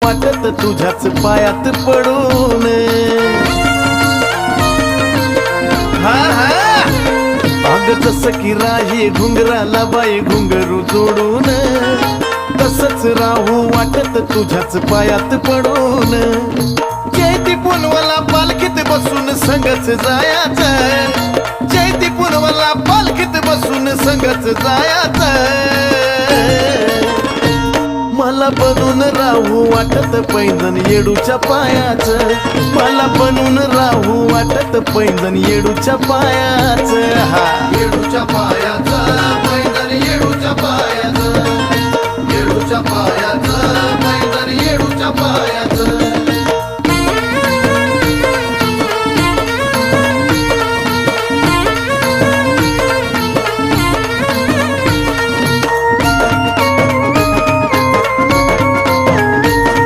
वाटत तुझ्याच पायात पडून. हा हा अग जसं की राही घुंगराला बाई घुंगरू जोडून, तसंच राहू वाटत तुझ्याच पायात पडून. जयती पुनवला पालखीत बसून संगच जायाचं, जयती पुनवला पालखीत बसून संगच जायाचं. मला बनून राहू वाटत पैंजण येडूच्या पायाचं, मला बनून राहू वाटत पैंजण येडूच्या पायाचं. हा येडूच्या पायाचं पैंजण येडूच्या पायाचं, येडूच्या पाया